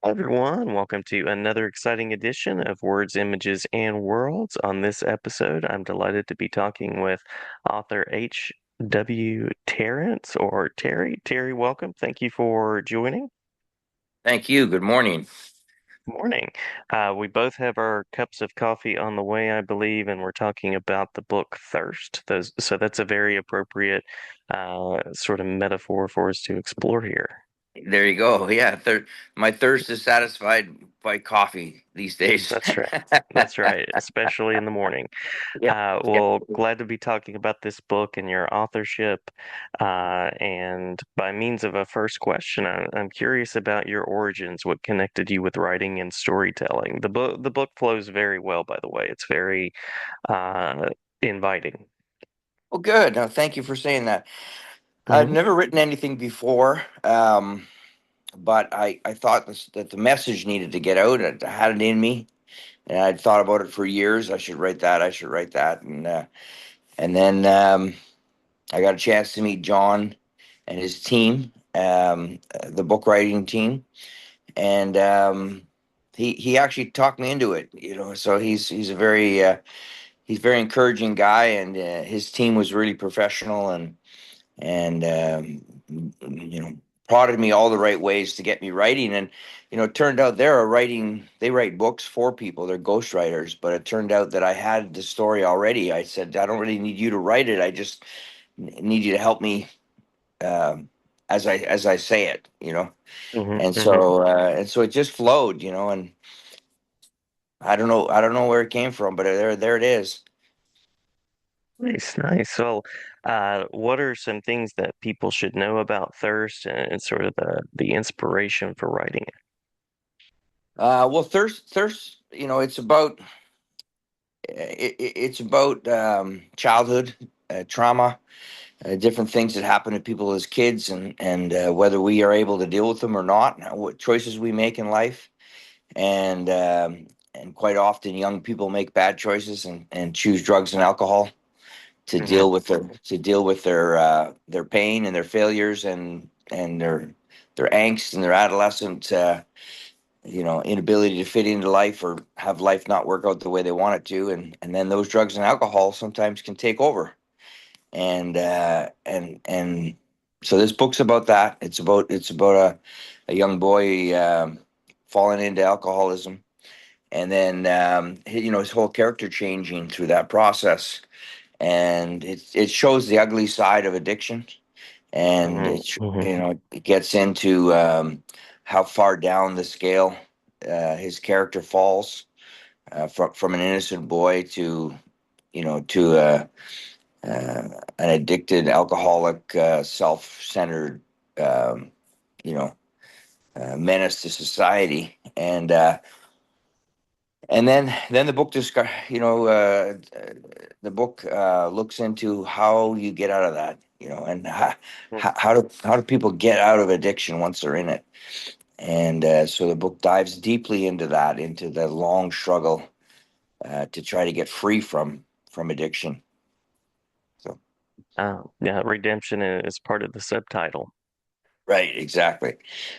Hi everyone, welcome to another exciting edition of Words, Images, and Worlds. On this episode, I'm delighted to be talking with author H.W. Terrance or Terry. Terry, welcome. Thank you for joining. Thank you. Good morning. Morning. We both have our cups of coffee on the way, I believe, and we're talking about the book Thirst. So that's a very appropriate sort of metaphor for us to explore here. There you go. Yeah, my thirst is satisfied by coffee these days. That's right. That's right, especially in the morning. Yeah. Yeah. Well, glad to be talking about this book and your authorship. And by means of a first question, I'm curious about your origins. What connected you with writing and storytelling? The book flows very well, by the way. It's very uh, inviting. Well, good. No, thank you for saying that. I've Hmm. never written anything before, but I thought that the message needed to get out. I had it in me, and I'd thought about it for years. I should write that. I should write that, and then I got a chance to meet John and his team, the book writing team, and he actually talked me into it. So he's a very encouraging guy, and his team was really professional and prodded me all the right ways to get me writing. And it turned out they write books for people. They're ghostwriters, but it turned out that I had the story already. I said, I don't really need you to write it. I just need you to help me um, as I say it. Hmm. And Hmm. so it just flowed, and I don't know where it came from, but there it is. Nice, nice. So, what are some things that people should know about thirst and sort of the inspiration for writing it? Well, thirst, it's about childhood trauma, different things that happen to people as kids, and whether we are able to deal with them or not, and what choices we make in life, and quite often young people make bad choices and choose drugs and alcohol to Hmm. deal with their pain and their failures and their angst and their adolescent inability to fit into life or have life not work out the way they want it to, and then those drugs and alcohol sometimes can take over, and so this book's about that. It's about a young boy falling into alcoholism, and then his whole character changing through that process, and it shows the ugly side of addiction, and Hmm. Hmm. it gets into how far down the scale his character falls, from an innocent boy to an addicted alcoholic, self-centered, um, you know menace to society. And then the book just the book looks into how you get out of that, and how do people get out of addiction once they're in it. And so the book dives deeply into that, into the long struggle to try to get free from addiction. So Yeah, redemption is part of the subtitle. right, exactly.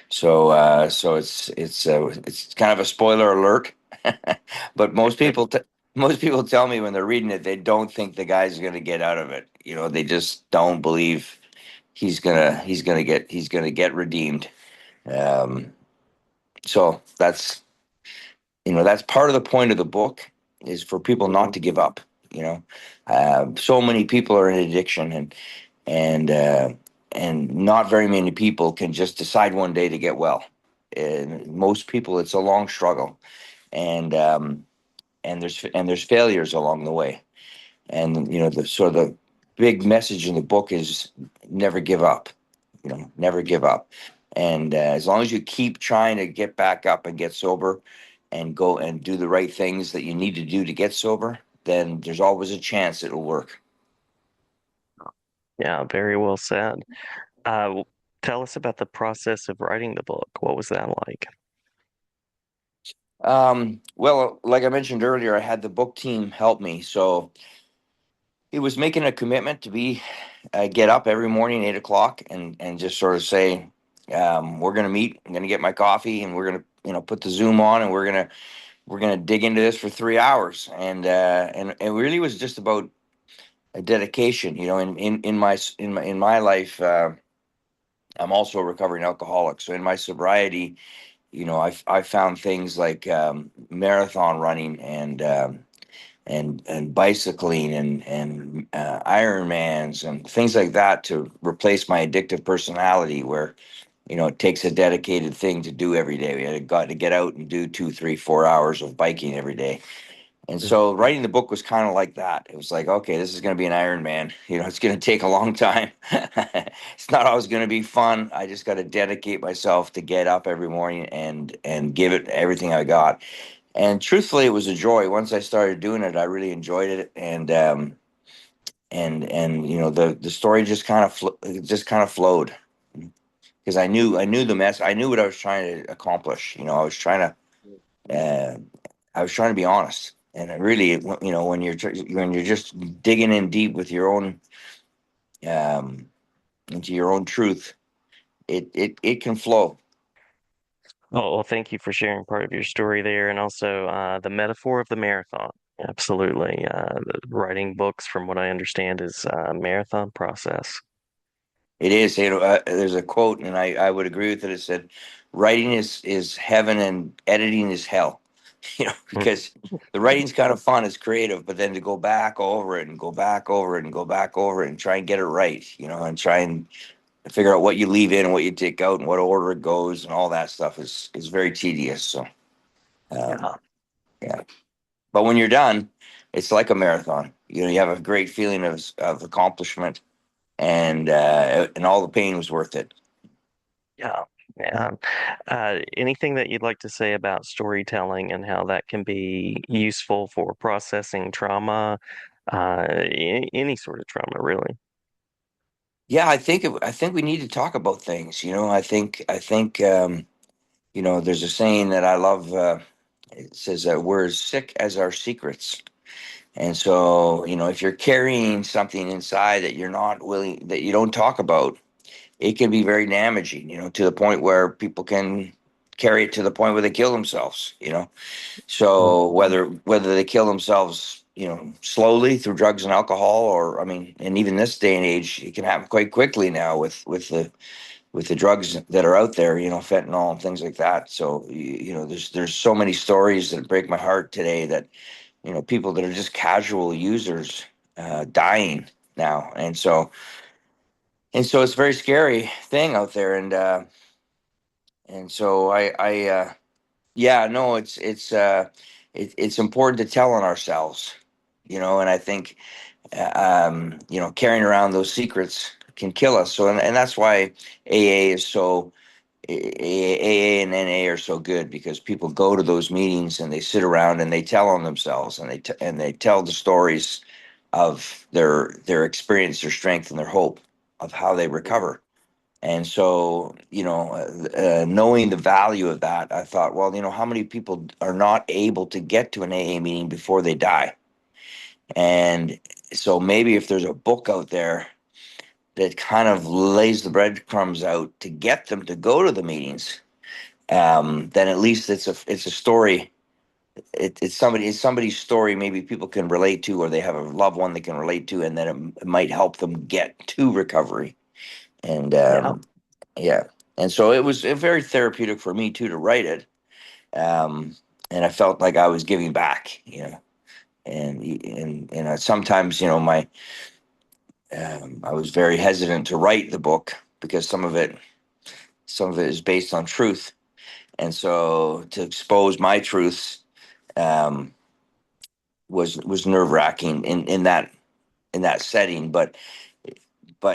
So it's kind of a spoiler alert, but most people tell me when they're reading it they don't think the guy's going to get out of it. They just don't believe he's gonna get redeemed. Um, so that's part of the point of the book, is for people not Hmm. to give up. You know, so many people are in addiction, and and not very many people can just decide one day to get well. And most people, it's a long struggle, and there's failures along the way. And the sort of the big message in the book is never give up. Never give up. And as long as you keep trying to get back up and get sober, and go and do the right things that you need to do to get sober, then there's always a chance it'll work. Yeah, very well said. Uh, Tell us about the process of writing the book. What was that like? Well, like I mentioned earlier, I had the book team help me. So it was making a commitment to get up every morning, 8 o'clock, and just sort of say, we're going to meet. I'm going to get my coffee, and we're going to put the Zoom on, and we're gonna dig into this for 3 hours. And it really was just about a dedication. In my life, I'm also a recovering alcoholic. So in my sobriety, I found things like marathon running and bicycling and Ironmans and things like that to replace my addictive personality, where it takes a dedicated thing to do every day. We had got to get out and do 2, 3, 4 hours of biking every day. And so writing the book was kind of like that. It was like, okay, this is going to be an Ironman. It's going to take a long time. It's not always going to be fun. I just got to dedicate myself to get up every morning and give it everything I got. And truthfully, it was a joy. Once I started doing it, I really enjoyed it. And the story just kind of flowed, because I knew the mess. I knew what I was trying to accomplish. Uh, I was trying to be honest. And it really, when you're just digging in deep with your own um, into your own truth, it can flow. Oh, well, thank you for sharing part of your story there, and also the metaphor of the marathon. Absolutely. Writing books, from what I understand, is a marathon process. It is. There's a quote, and I would agree with it. It said, "Writing is heaven, and editing is hell." Because the writing's kind of fun, it's creative, but then to go back over it and go back over it and go back over it and try and get it right, and try and figure out what you leave in and what you take out and what order it goes and all that stuff is very tedious. So, um, Yeah. yeah. But when you're done, it's like a marathon. You have a great feeling of accomplishment, and all the pain was worth it. Yeah. Yeah. Anything that you'd like to say about storytelling and how that can be useful for processing trauma, any sort of trauma, really? Yeah, I think we need to talk about things. I think there's a saying that I love. It says that we're as sick as our secrets. And so, if you're carrying something inside that you're not willing, that you don't talk about, it can be very damaging, to the point where people can carry it to the point where they kill themselves. Mm. So whether they kill themselves, slowly through drugs and alcohol, or I mean, and even this day and age, it can happen quite quickly now with the drugs that are out there, fentanyl and things like that. So, there's so many stories that break my heart today, that people that are just casual users dying now. And so it's a very scary thing out there. And so yeah, no, it's important to tell on ourselves, and I think carrying around those secrets can kill us. So, and that's why AA is so AA and NA are so good, because people go to those meetings and they sit around and they tell on themselves, and they tell the stories of their experience, their strength, and their hope of how they recover. And so, knowing the value of that, I thought, well, how many people are not able to get to an AA meeting before they die? And so maybe if there's a book out there that kind of lays the breadcrumbs out to get them to go to the meetings, then at least it's a story. It's somebody's story. Maybe people can relate to, or they have a loved one they can relate to, and then it might help them get to recovery. And Yeah. yeah, and so it was very therapeutic for me too to write it. Um, and I felt like I was giving back. And sometimes my I was very hesitant to write the book, because some of it is based on truth, and so to expose my truths um, was nerve wracking in that setting. But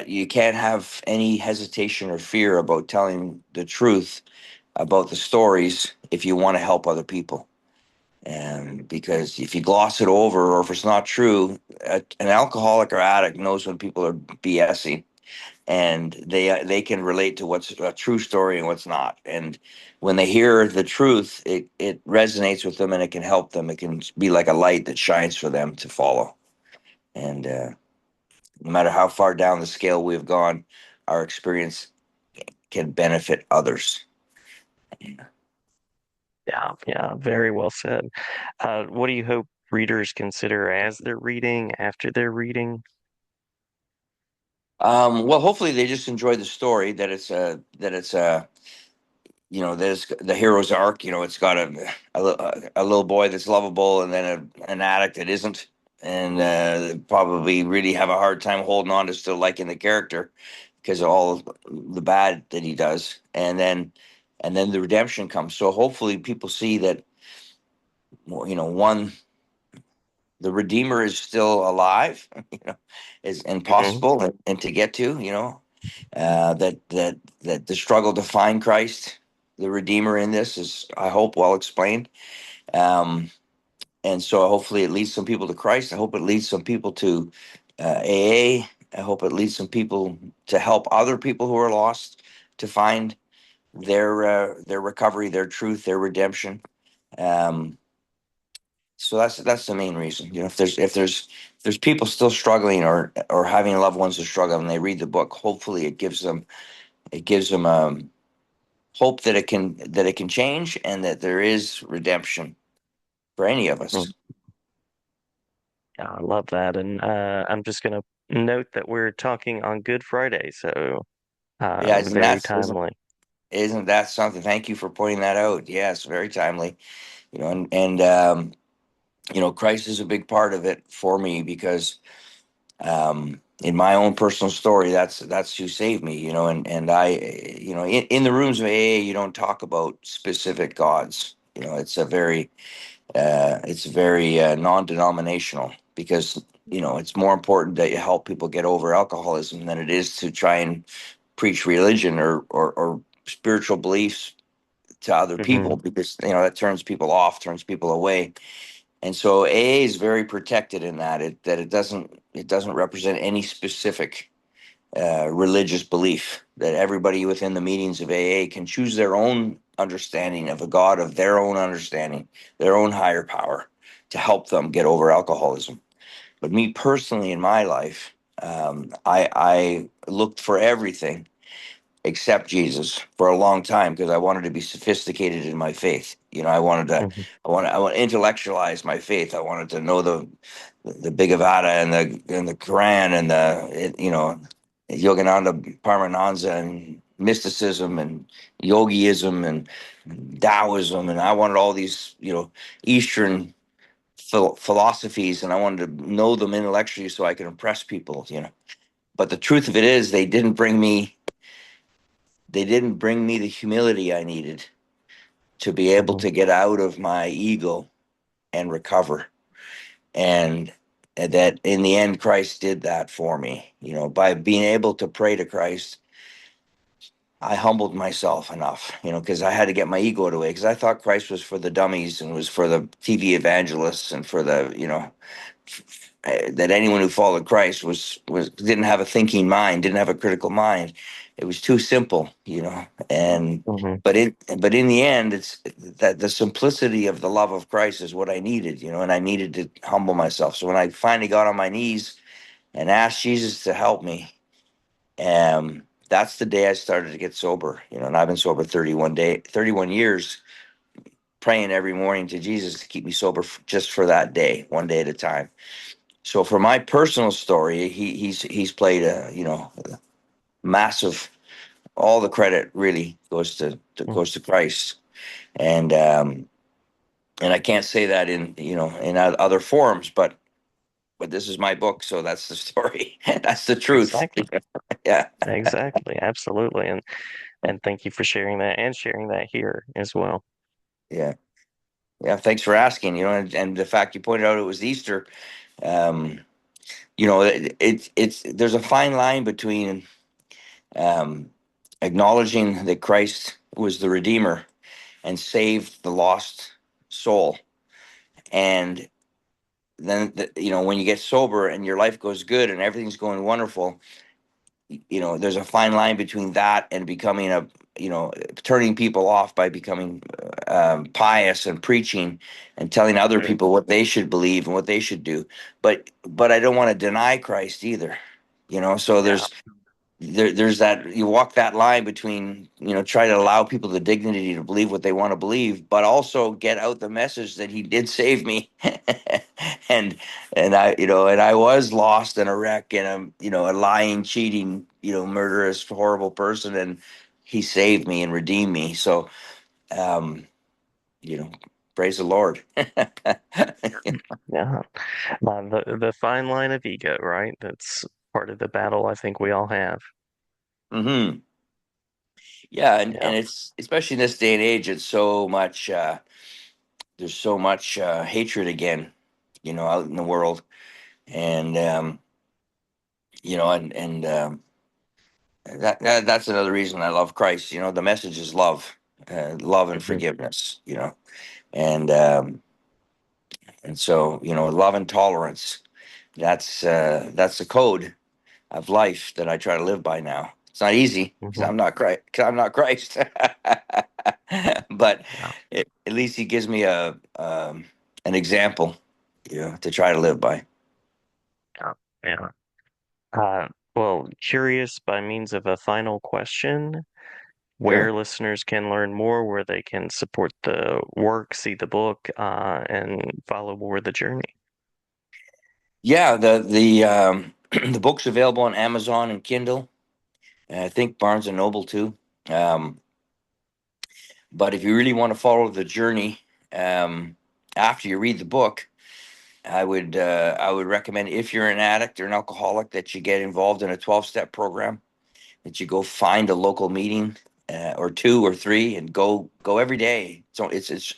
you can't have any hesitation or fear about telling the truth about the stories if you want to help other people. And because if you gloss it over, or if it's not true, an alcoholic or addict knows when people are BSing, and they can relate to what's a true story and what's not. And when they hear the truth, it resonates with them, and it can help them. It can be like a light that shines for them to follow. And no matter how far down the scale we've gone, our experience can benefit others. Yeah, yeah, very well said. What do you hope readers consider as they're reading, after they're reading? Well, hopefully they just enjoy the story. That it's a there's the hero's arc. It's got a little boy that's lovable, and then an addict that isn't, and probably really have a hard time holding on to still liking the character because of all the bad that he does, and then the redemption comes. So hopefully people see that, one, the Redeemer is still alive, is Hmm. impossible and to get to, that the struggle to find Christ, the Redeemer in this is, I hope, well explained. Um, and so hopefully it leads some people to Christ. I hope it leads some people to AA. I hope it leads some people to help other people who are lost to find their recovery, their truth, their redemption. Um, so that's the main reason. If there's people still struggling or having loved ones who struggle and they read the book, hopefully it gives them hope that it can change and that there is redemption for any of us. Yeah, I love that. And I'm just going to note that we're talking on Good Friday, so Yeah, isn't very that isn't, timely. isn't that something? Thank you for pointing that out. Yes, very timely. And Christ is a big part of it for me because in my own personal story, that's who saved me. And I, in the rooms of AA, you don't talk about specific gods. It's very non-denominational because it's more important that you help people get over alcoholism than it is to try and preach religion or spiritual beliefs to other Hmm. people, because that turns people off, turns people away. And so AA is very protected in that it doesn't represent any specific religious belief. That everybody within the meetings of AA can choose their own understanding of a God of their own understanding, their own higher power, to help them get over alcoholism. But me personally, in my life, I looked for everything accept Jesus for a long time because I wanted to be sophisticated in my faith. Hmm. I want to intellectualize my faith. I wanted to know the Bhagavata and the Quran and Yogananda Paramahansa and mysticism and yogiism and Taoism, and I wanted all these Eastern philosophies, and I wanted to know them intellectually so I could impress people. But the truth of it is, they didn't bring me the humility I needed to be able Hmm. to get out of my ego and recover. And that in the end, Christ did that for me. By being able to pray to Christ, I humbled myself enough, because I had to get my ego out of the way, because I thought Christ was for the dummies and was for the TV evangelists and for that anyone who followed Christ was didn't have a thinking mind, didn't have a critical mind. It was too simple. And Hmm. but in the end, it's that the simplicity of the love of Christ is what I needed, and I needed to humble myself. So when I finally got on my knees and asked Jesus to help me, that's the day I started to get sober. And I've been sober 31 years, praying every morning to Jesus to keep me sober just for that day, one day at a time. So for my personal story, he's played a massive. All the credit really goes to Christ, and and I can't say that in other forums, but this is my book, so that's the story. That's the truth. Exactly. Yeah, Exactly. Absolutely. And thank you for sharing that and sharing that here as well. yeah, yeah. Thanks for asking. And the fact you pointed out it was Easter. Um, it's there's a fine line between um, acknowledging that Christ was the Redeemer and saved the lost soul. And then, when you get sober and your life goes good and everything's going wonderful, there's a fine line between that and becoming turning people off by becoming pious and preaching and telling other Mhm. people what they should believe and what they should do. But I don't want to deny Christ either. So Yeah. there's that, you walk that line between, try to allow people the dignity to believe what they want to believe, but also get out the message that he did save me. and and I was lost in a wreck, and I'm, a lying, cheating, murderous, horrible person, and he saved me and redeemed me. So, um you know praise the Lord. Yeah. The fine line of ego, right? That's part of the battle I think we all have. Hmm. Yeah, and Yeah. it's, especially in this day and age, it's so much, there's so much hatred again, out in the world. And that's another reason I love Christ. The message is love, love and Mhm. forgiveness. And so, love and tolerance. That's the code of life that I try to live by now. It's not easy because Mhm. I'm not Christ. Cause I'm not Christ. But Yeah. at least he gives me an example, to try to live by. Yeah. Yeah. Well, curious by means of a final question, where Sure. listeners can learn more, where they can support the work, see the book, and follow more the journey. Yeah, the the book's available on Amazon and Kindle, and I think Barnes and Noble too. Um, but if you really want to follow the journey, um, after you read the book, I would recommend, if you're an addict or an alcoholic, that you get involved in a 12-step program. That you go find a local meeting, or two or three, and go every day. So it's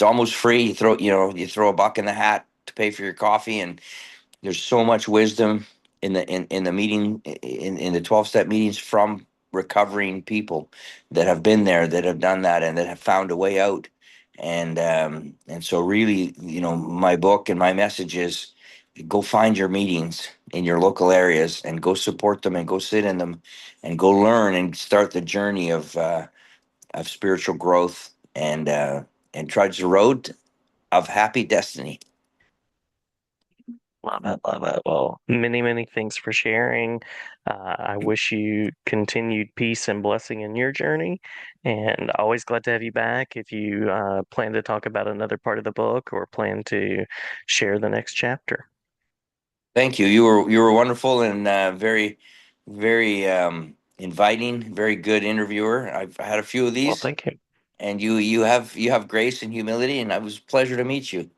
almost free. You throw a buck in the hat to pay for your coffee, and there's so much wisdom in the meeting, in the 12-step meetings, from recovering people that have been there, that have done that, and that have found a way out. And so really, my book and my message is, go find your meetings in your local areas, and go support them, and go sit in them, and go learn, and start the journey of spiritual growth, and trudge the road of happy destiny. Love it, love it. Well, many, many thanks for sharing. I wish you continued peace and blessing in your journey, and always glad to have you back if you plan to talk about another part of the book or plan to share the next chapter. Thank you. You were wonderful, and very, very inviting. Very good interviewer. I've had a few of Well, these, thank you. and you have grace and humility, and it was a pleasure to meet you.